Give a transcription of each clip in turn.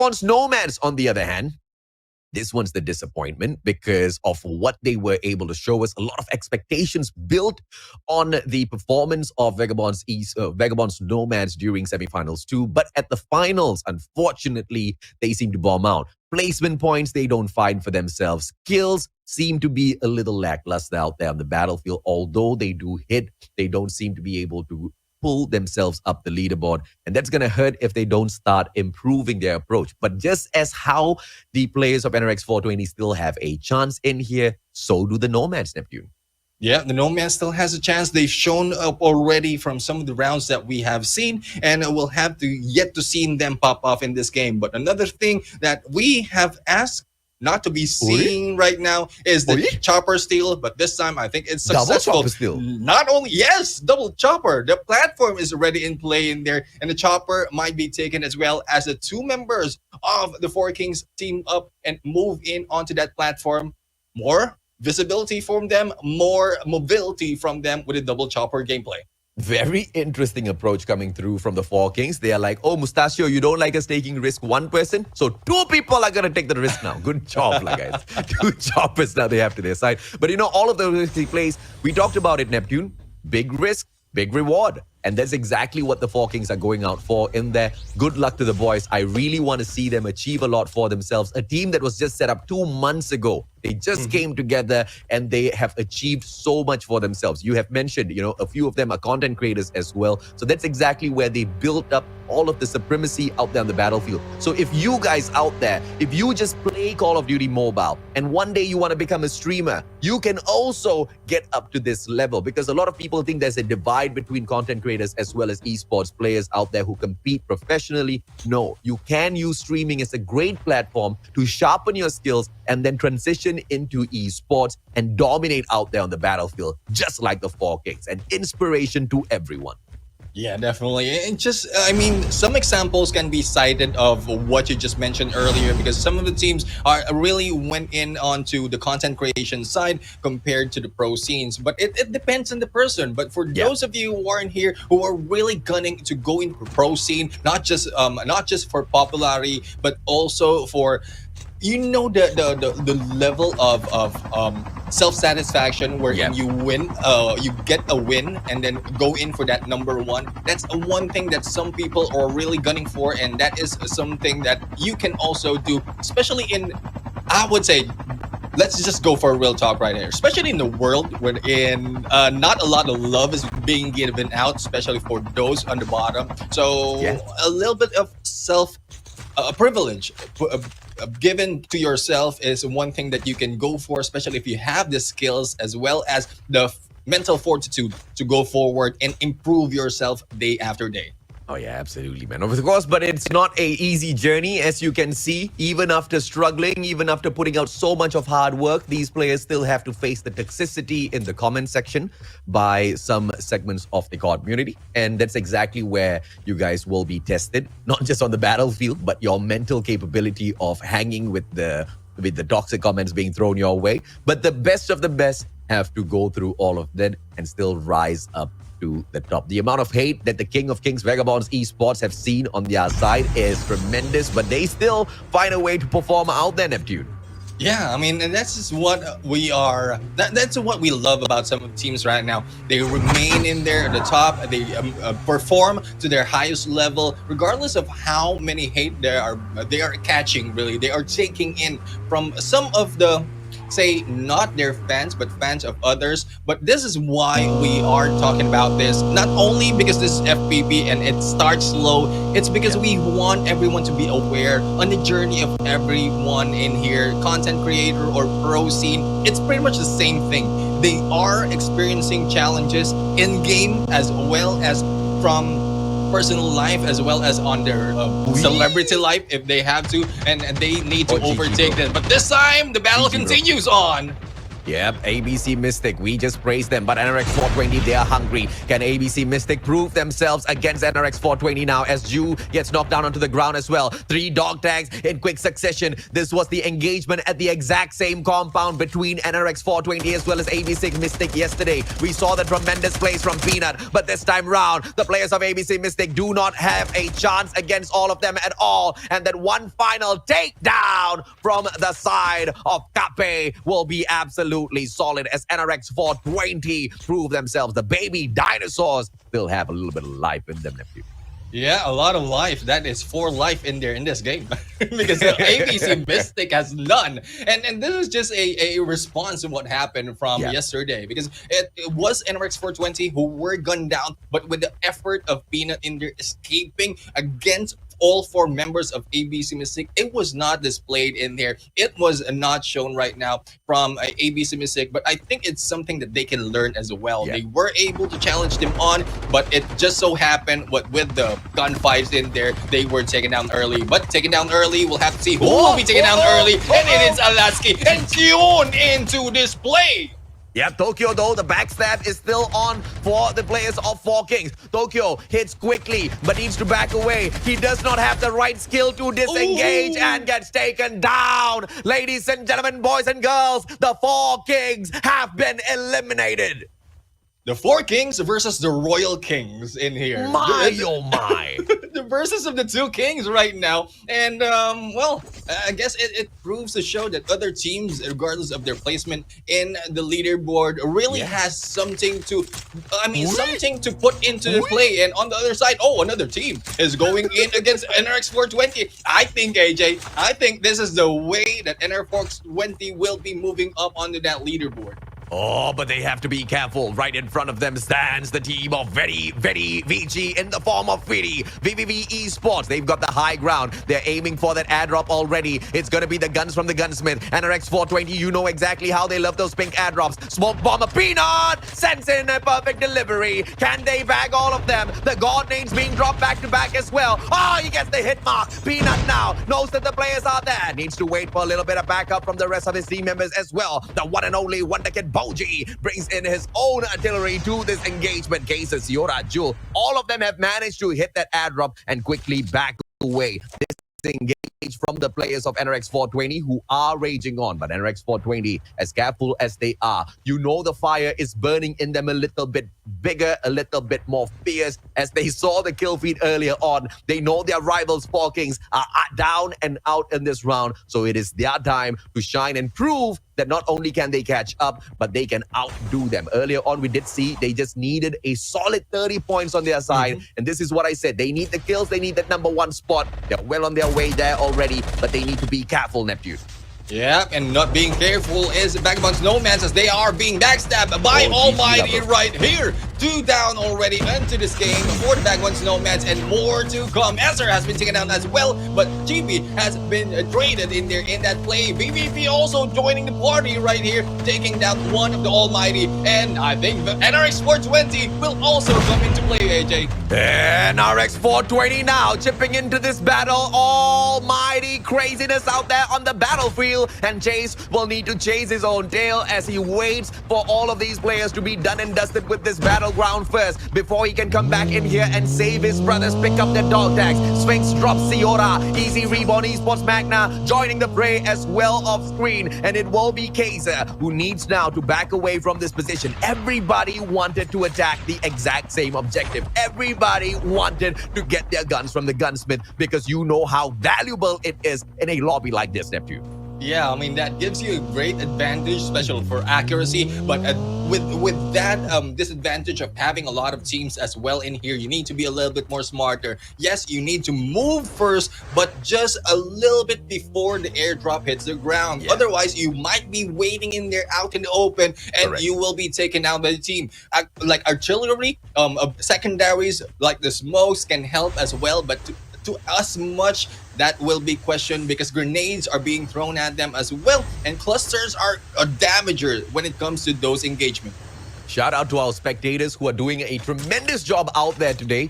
Vagabonds Nomads, on the other hand, this one's the disappointment because of what they were able to show us. A lot of expectations built on the performance of Vagabonds Nomads during semifinals too. But at the finals, unfortunately, they seem to bomb out. Placement points they don't find for themselves. Kills seem to be a little lackluster out there on the battlefield. Although they do hit, they don't seem to be able to pull themselves up the leaderboard, and that's going to hurt if they don't start improving their approach. But just as how the players of NRX 420 still have a chance in here, so do the Nomads, Neptune. Yeah, the Nomad still has a chance. They've shown up already from some of the rounds that we have seen, and we'll have to yet to see them pop off in this game. But another thing that we have asked not to be seen right now is the chopper steal, but this time I think it's successful. Double chopper steal. Not only, yes, double chopper. The platform is already in play in there, and the chopper might be taken as well as the two members of the Four Kings team up and move in onto that platform. More visibility from them, more mobility from them with a double chopper gameplay. Very interesting approach coming through from the Four Kings. They are like, oh, Mustachio, you don't like us taking risk one person, so two people are going to take the risk now. Good job, guys. Two choppers now they have to their side. But you know, all of the risky plays, we talked about it, Neptune. Big risk, big reward. And that's exactly what the Four Kings are going out for in there. Good luck to the boys. I really want to see them achieve a lot for themselves. A team that was just set up 2 months ago. They just came together and they have achieved so much for themselves. You have mentioned, you know, a few of them are content creators as well. So that's exactly where they built up all of the supremacy out there on the battlefield. So if you guys out there, if you just play Call of Duty Mobile and one day you want to become a streamer, you can also get up to this level, because a lot of people think there's a divide between content creators as well as esports players out there who compete professionally. No, you can use streaming as a great platform to sharpen your skills and then transition into esports and dominate out there on the battlefield, just like the Four Kings. An inspiration to everyone. Yeah, definitely. And just, I mean, some examples can be cited of what you just mentioned earlier, because some of the teams are really went in onto the content creation side compared to the pro scenes. But it depends on the person. But for those of you who aren't here, who are really gunning to go into pro scene, not just for popularity, but also for, you know, the level of self-satisfaction where you win, you get a win and then go in for that number one. That's one thing that some people are really gunning for, and that is something that you can also do, especially in, I would say, let's just go for a real talk right here, especially in the world wherein not a lot of love is being given out, especially for those on the bottom. So a little bit of privilege given to yourself is one thing that you can go for, especially if you have the skills as well as the mental fortitude to go forward and improve yourself day after day. Oh yeah, absolutely, man. Of course, but it's not a easy journey, as you can see. Even after struggling, even after putting out so much of hard work, these players still have to face the toxicity in the comment section by some segments of the COD community. And that's exactly where you guys will be tested, not just on the battlefield, but your mental capability of hanging with the toxic comments being thrown your way. But the best of the best have to go through all of that and still rise up to the top. The amount of hate that the King of Kings Vagabonds esports have seen on their side is tremendous, but they still find a way to perform out there, Neptune. Yeah, I mean, and that's just what we are. That's what we love about some of the teams right now. They remain in there at the top. They perform to their highest level, regardless of how many hate they are catching. Really, they are taking in from some of the, say, not their fans, but fans of others. But this is why we are talking about this. Not only because this is FPP and it starts slow, it's because we want everyone to be aware on the journey of everyone in here, content creator or pro scene. It's pretty much the same thing. They are experiencing challenges in game as well as from personal life, as well as on their celebrity life if they have to, and they need to overtake them. But this time the battle continues on. Yep, ABC Mystic, we just praised them, but NRX 420, they are hungry. Can ABC Mystic prove themselves against NRX 420 now as Ju gets knocked down onto the ground as well? 3 dog tags in quick succession. This was the engagement at the exact same compound between NRX 420 as well as ABC Mystic yesterday. We saw the tremendous plays from Peanut, but this time round, the players of ABC Mystic do not have a chance against all of them at all. And that one final takedown from the side of Cape will be absolutely solid as NRX 420 prove themselves. The baby dinosaurs still have a little bit of life in them, nephew. Yeah, a lot of life. That is 4 life in there in this game. Because the ABC Mystic has none. And this is just a response to what happened from yesterday. Because it was NRX 420 who were gunned down, but with the effort of Peanut in there escaping against all 4 members of ABC Mystic, it was not displayed in there. It was not shown right now from ABC Mystic, but I think it's something that they can learn as well. They were able to challenge them on, but it just so happened with the gunfights in there, they were taken down early. But taken down early, we'll have to see who will be taken down early, and it is Alaski and Tune into this play. Yeah, Tokyo though, the backstab is still on for the players of 4 Kings. Tokyo hits quickly, but needs to back away. He does not have the right skill to disengage and gets taken down. Ladies and gentlemen, boys and girls, the 4 Kings have been eliminated. The 4 Kings versus the Royal Kings in here. My, oh my. The versus of the 2 Kings right now. And, well, I guess it proves to show that other teams, regardless of their placement in the leaderboard, really has something to, something to put into the play. And on the other side, another team is going in against NRX 420. I think, AJ, this is the way that NRX 420 will be moving up onto that leaderboard. Oh, but they have to be careful. Right in front of them stands the team of Very VG in the form of Vidi. VVV Esports. They've got the high ground. They're aiming for that airdrop already. It's going to be the guns from the gunsmith. NRX 420, you know exactly how they love those pink airdrops. Smoke Bomber Peanut sends in a perfect delivery. Can they bag all of them? The god names being dropped back to back as well. Oh, he gets the hit mark. Peanut now knows that the players are there. Needs to wait for a little bit of backup from the rest of his team members as well. The one and only Wonderkid Boji brings in his own artillery to this engagement. Cases, Yora, Jewel, all of them have managed to hit that airdrop and quickly back away. This engage from the players of NRX 420 who are raging on, but NRX 420, as careful as they are, you know the fire is burning in them a little bit bigger, a little bit more fierce. As they saw the kill feed earlier on, they know their rivals 4 Kings are down and out in this round, so it is their time to shine and prove that not only can they catch up, but they can outdo them. Earlier on, we did see they just needed a solid 30 points on their side. And this is what I said. They need the kills. They need that #1 spot. They're well on their way there already, but they need to be careful, Neptune. Yeah, and not being careful is Vagabond's Nomads as they are being backstabbed by Almighty right here. 2 down already into this game for the Vagabond's Nomads and more to come. Ezra has been taken down as well, but GB has been traded in there in that play. BVP also joining the party right here, taking down one of the Almighty. And I think the NRX 420 will also come into play, AJ. NRX 420 now chipping into this battle. Almighty craziness out there on the battlefield. And Chase will need to chase his own tail as he waits for all of these players to be done and dusted with this battleground first before he can come back in here and save his brothers, pick up their dog tags. Sphinx drops Ciora. Easy Reborn Esports Magna joining the fray as well off screen. And it will be Kaiser who needs now to back away from this position. Everybody wanted to attack the exact same objective. Everybody wanted to get their guns from the gunsmith because you know how valuable it is in a lobby like this, Neptune. Yeah, I mean, that gives you a great advantage, especially for accuracy. But with that disadvantage of having a lot of teams as well in here, you need to be a little bit more smarter. Yes, you need to move first, but just a little bit before the airdrop hits the ground. Yeah. Otherwise, you might be waiting in there out in the open, and you will be taken out by the team. Like artillery, secondaries, like the smokes can help as well, but to as much that will be questioned because grenades are being thrown at them as well, and clusters are a damager when it comes to those engagements. Shout out to our spectators who are doing a tremendous job out there today,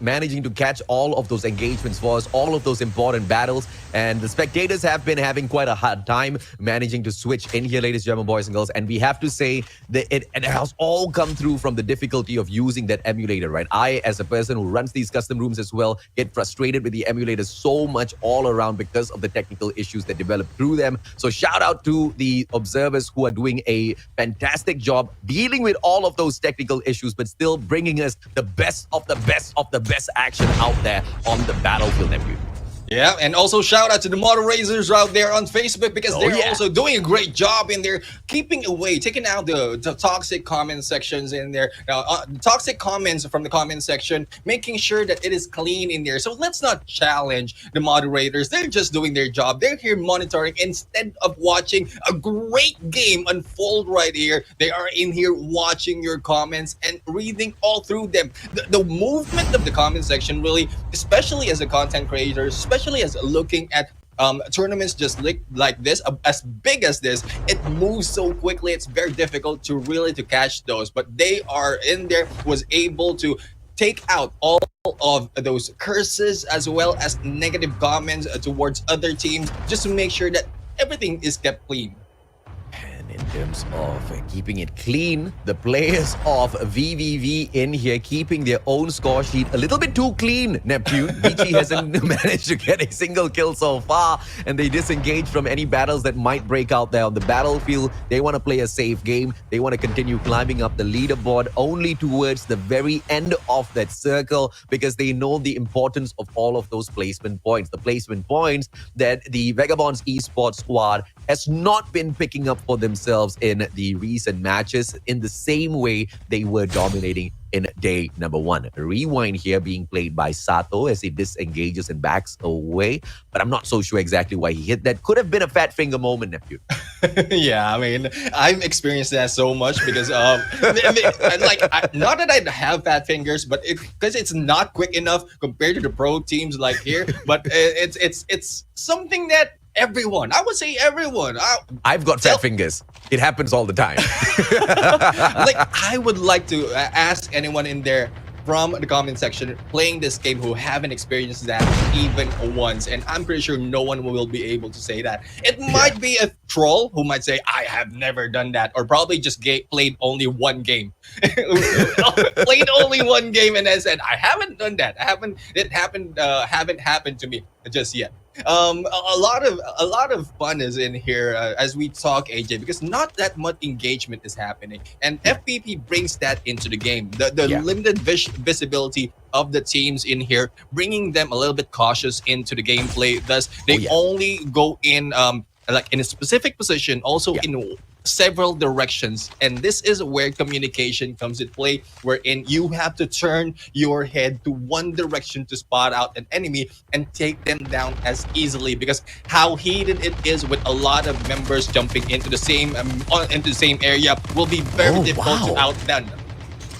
managing to catch all of those engagements for us, all of those important battles. And the spectators have been having quite a hard time managing to switch in here, ladies and gentlemen, boys and girls. And we have to say that it has all come through from the difficulty of using that emulator, right? I, as a person who runs these custom rooms as well, get frustrated with the emulators so much all around because of the technical issues that develop through them. So shout out to the observers who are doing a fantastic job dealing with all of those technical issues, but still bringing us the best of the best of the best action out there on the battlefield, nephew. Yeah, and also shout out to the moderators out there on Facebook because they're also doing a great job in there, keeping away, taking out the toxic comment sections in there. Now, toxic comments from the comment section, making sure that it is clean in there. So let's not challenge the moderators. They're just doing their job. They're here monitoring instead of watching a great game unfold right here. They are in here watching your comments and reading all through them. The movement of the comment section really, especially as a content creator, especially as looking at tournaments just like this, as big as this, it moves so quickly. It's very difficult to really to catch those, but they are in there, was able to take out all of those curses as well as negative comments towards other teams, just to make sure that everything is kept clean. In terms of keeping it clean, the players of VVV in here keeping their own score sheet a little bit too clean, Neptune. VG hasn't managed to get a single kill so far, and they disengage from any battles that might break out there on the battlefield. They want to play a safe game. They want to continue climbing up the leaderboard only towards the very end of that circle, because they know the importance of all of those placement points. The placement points that the Vagabonds esports squad has not been picking up for themselves in the recent matches in the same way they were dominating in day number one. A rewind here being played by Sato as he disengages and backs away, but I'm not so sure exactly why he hit that. Could have been a fat finger moment, nephew. Yeah, I mean, I've experienced that so much because not that I have fat fingers, but because it's not quick enough compared to the pro teams like here. But it's something that everyone, I would say everyone. I've got fat fingers. It happens all the time. Like, I would like to ask anyone in there from the comment section playing this game who haven't experienced that even once, and I'm pretty sure no one will be able to say that. It might be a troll who might say, I have never done that, or probably just played only one game. Played only one game and then said, I haven't done that. Haven't happened to me just yet. A lot of fun is in here as we talk, AJ, because not that much engagement is happening, and FPP brings that into the game. The limited visibility of the teams in here, bringing them a little bit cautious into the gameplay. Thus, they only go in like in a specific position, also in several directions, and this is where communication comes into play, wherein you have to turn your head to one direction to spot out an enemy and take them down as easily, because how heated it is with a lot of members jumping into the same area will be very difficult to outdone.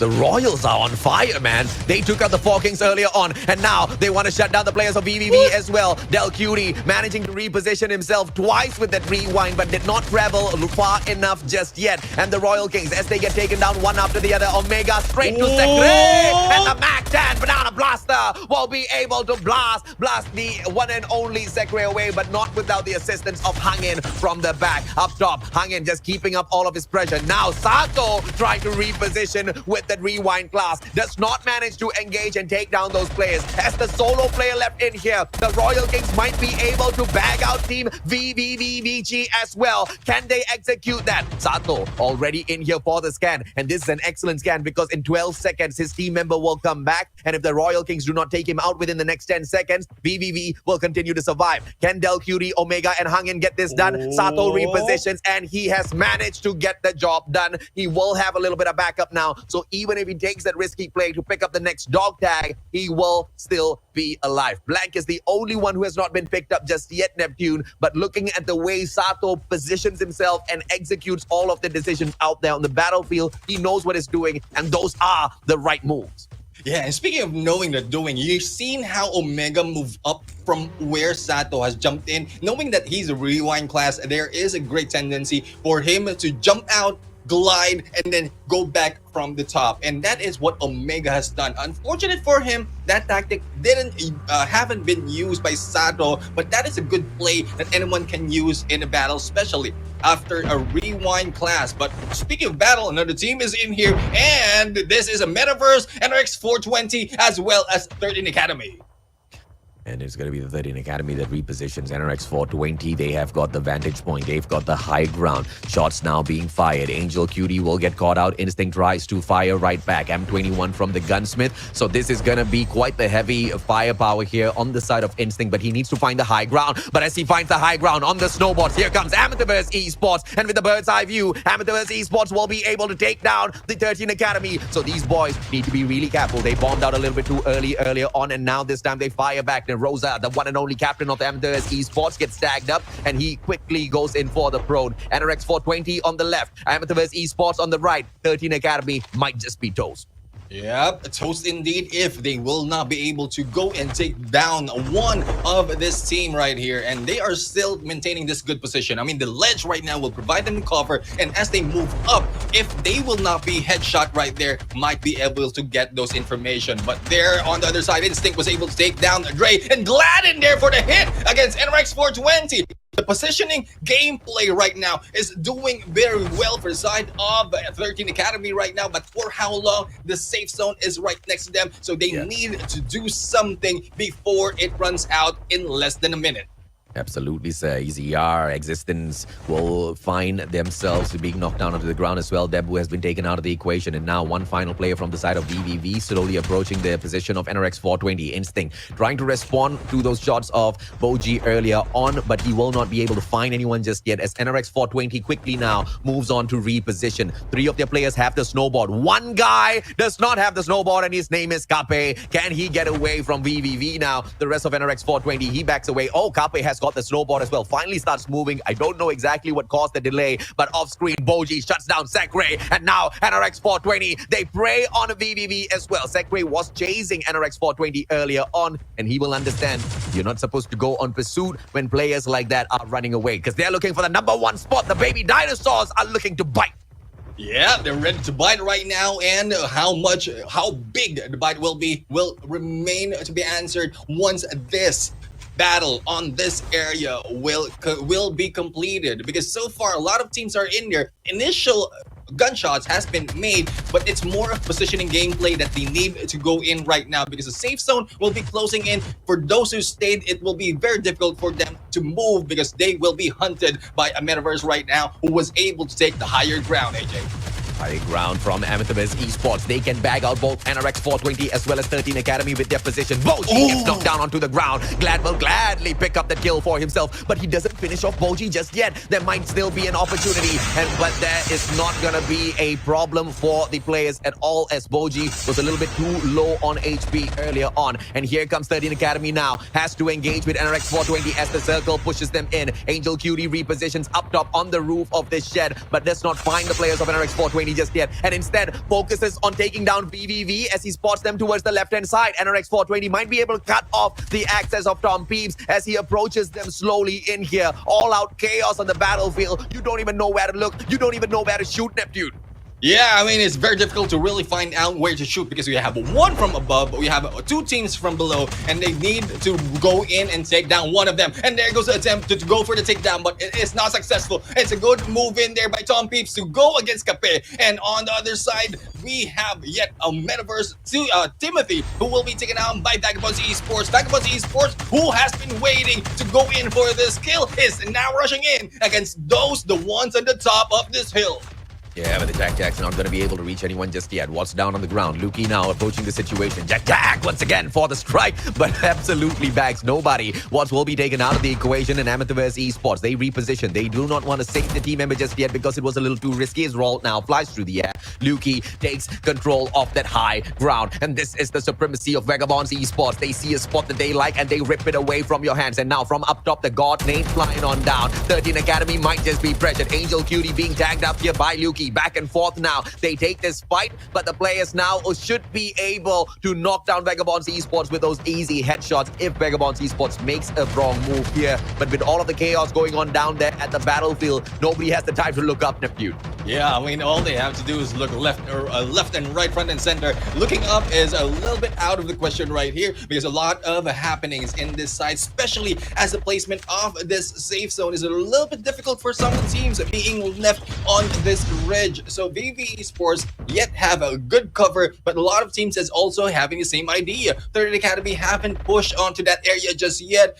The Royals are on fire, man. They took out the Four Kings earlier on, and now they want to shut down the players of VVV as well. Del Cutie managing to reposition himself twice with that rewind, but did not travel far enough just yet. And the Royal Kings, as they get taken down one after the other, Omega straight to Secre, and the Mac-10 Banana Blaster will be able to blast the one and only Secre away, but not without the assistance of Hangin from the back. Up top, Hangin just keeping up all of his pressure. Now Sato trying to reposition with that rewind class, does not manage to engage and take down those players. As the solo player left in here, the Royal Kings might be able to bag out team VVVVG as well. Can they execute that? Sato already in here for the scan, and this is an excellent scan because in 12 seconds his team member will come back, and if the Royal Kings do not take him out within the next 10 seconds, VVV will continue to survive. Can Del Cutie, Omega, and Hangin get this done? Sato repositions, and he has managed to get the job done. He will have a little bit of backup now, so even if he takes that risky play to pick up the next dog tag, he will still be alive. Blank is the only one who has not been picked up just yet, Neptune, but looking at the way Sato positions himself and executes all of the decisions out there on the battlefield, he knows what he's doing, and those are the right moves. Yeah, and speaking of knowing the doing, you've seen how Omega moved up from where Sato has jumped in. Knowing that he's a rewind class, there is a great tendency for him to jump out glide, and then go back from the top. And that is what Omega has done. Unfortunate for him, that tactic haven't been used by Sato, but that is a good play that anyone can use in a battle, especially after a rewind class. But speaking of battle, another team is in here, and this is a Metaverse, NRX 420, as well as 13 Academy. And it's going to be the 13 Academy that repositions NRX 420. They have got the vantage point. They've got the high ground. Shots now being fired. Angel Cutie will get caught out. Instinct tries to fire right back. M21 from the gunsmith. So this is going to be quite the heavy firepower here on the side of Instinct, but he needs to find the high ground. But as he finds the high ground on the snowboards, here comes Amethyverse Esports. And with the bird's eye view, Amethyverse Esports will be able to take down the 13 Academy. So these boys need to be really careful. They bombed out a little bit too earlier on, and now this time they fire back. Rosa, the one and only captain of the Amethyverse Esports, gets tagged up, and he quickly goes in for the prone. NRX 420 on the left, Amethyverse Esports on the right. 13 Academy might just be toast. Yep, toast indeed if they will not be able to go and take down one of this team right here. And they are still maintaining this good position. I mean, the ledge right now will provide them cover. And as they move up, if they will not be headshot right there, might be able to get those information. But there on the other side, Instinct was able to take down Dre, and Glad in there for the hit against NRX 420. The positioning gameplay right now is doing very well for the side of 13 Academy right now, but for how long? The safe zone is right next to them, so they need to do something before it runs out in less than a minute. Absolutely, sir. EZR Existence will find themselves being knocked down onto the ground as well. Debu has been taken out of the equation, and now one final player from the side of VVV slowly approaching the position of NRX 420. Instinct trying to respond to those shots of Boji earlier on, but he will not be able to find anyone just yet as NRX 420 quickly now moves on to reposition. Three of their players have the snowboard. One guy does not have the snowboard, and his name is Kape. Can he get away from VVV now? The rest of NRX 420, he backs away. Oh, Kape has got the snowboard as well. Finally starts moving. I don't know exactly what caused the delay, but off screen, Boji shuts down Sekre, and now NRX 420, they prey on VVV as well. Sekre was chasing NRX 420 earlier on, and he will understand you're not supposed to go on pursuit when players like that are running away, because they're looking for the #1 spot. The baby dinosaurs are looking to bite. Yeah, they're ready to bite right now, and how big the bite will be will remain to be answered once this battle on this area will be completed, because so far a lot of teams are in there. Initial gunshots has been made, but it's more of positioning gameplay that they need to go in right now, because the safe zone will be closing in. For those who stayed, it will be very difficult for them to move, because they will be hunted by a Metaverse right now who was able to take the higher ground. AJ, high ground from Amethyverse Esports. They can bag out both NRX 420 as well as 13 Academy with their position. Boji gets knocked down onto the ground. Glad will gladly pick up the kill for himself, but he doesn't finish off Boji just yet. There might still be an opportunity, but there is not gonna be a problem for the players at all, as Boji was a little bit too low on HP earlier on. And here comes 13 Academy now. Has to engage with NRX 420 as the circle pushes them in. Angel Cutie repositions up top on the roof of this shed, but does not find the players of NRX 420 just yet, and instead focuses on taking down VVV as he spots them towards the left-hand side. NRX 420 might be able to cut off the access of Tom Peeps as he approaches them slowly in here. All-out chaos on the battlefield. You don't even know where to look. You don't even know where to shoot, Neptune. Yeah, I mean, it's very difficult to really find out where to shoot, because we have one from above, we have two teams from below, and they need to go in and take down one of them. And there goes the attempt to go for the takedown, but it is not successful. It's a good move in there by Tom Peeps to go against Cape. And on the other side, we have yet a Metaverse to Timothy, who will be taken out by Vagabonds Esports. Vagabonds Esports, who has been waiting to go in for this kill, is now rushing in against the ones at the top of this hill. Yeah, but the Jack's not going to be able to reach anyone just yet. Watts down on the ground. Lukey now approaching the situation. Jack once again for the strike, but absolutely bags nobody. Watts will be taken out of the equation, and Amethyverse Esports, they reposition. They do not want to save the team member just yet because it was a little too risky. His roll now flies through the air. Lukey takes control of that high ground, and this is the supremacy of Vagabonds Esports. They see a spot that they like, and they rip it away from your hands. And now from up top, the God name flying on down. 13 Academy might just be pressured. Angel Cutie being tagged up here by Lukey. Back and forth now. They take this fight, but the players now should be able to knock down Vagabonds Esports with those easy headshots if Vagabonds Esports makes a wrong move here. But with all of the chaos going on down there at the battlefield, nobody has the time to look up, Neptune. Yeah, I mean, all they have to do is look left and right, front and center. Looking up is a little bit out of the question right here because a lot of happenings in this side, especially as the placement of this safe zone is a little bit difficult for some of the teams being left on this ridge. So VV Esports yet have a good cover, but a lot of teams is also having the same idea. Third Academy haven't pushed onto that area just yet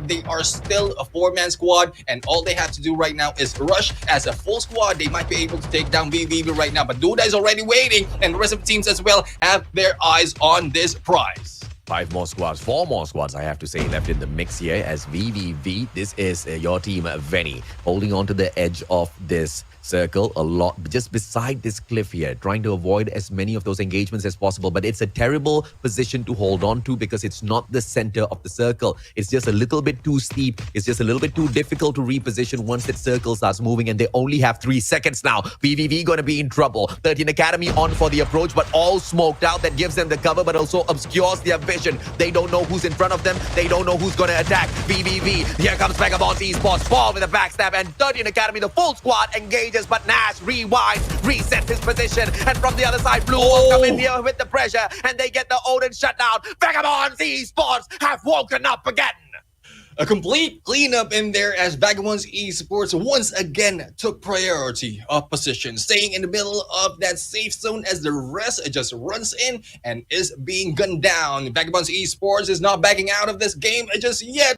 they are still a four-man squad, and all they have to do right now is rush as a full squad. They might be able to take down VVV right now, but Duda is already waiting, and the rest of the teams as well have their eyes on this prize. 4 more squads, I have to say, left in the mix here as VVV. This is your team, Veni, holding on to the edge of this circle a lot, just beside this cliff here, trying to avoid as many of those engagements as possible. But it's a terrible position to hold on to because it's not the center of the circle. It's just a little bit too steep. It's just a little bit too difficult to reposition once that circle starts moving, and they only have 3 seconds now. VVV going to be in trouble. 13 Academy on for the approach, but all smoked out. That gives them the cover, but also obscures their vision. They don't know who's in front of them. They don't know who's going to attack. VVV, here comes Vagabonds Esports, fall with a backstab, and 13 Academy, the full squad, engages, but Nash rewinds, resets his position, and from the other side, Blue will come in here with the pressure, and they get the Odin shut down. Vagabonds Esports have woken up again. A complete cleanup in there as Vagabonds Esports once again took priority of position, staying in the middle of that safe zone as the rest just runs in and is being gunned down. Vagabonds Esports is not backing out of this game just yet.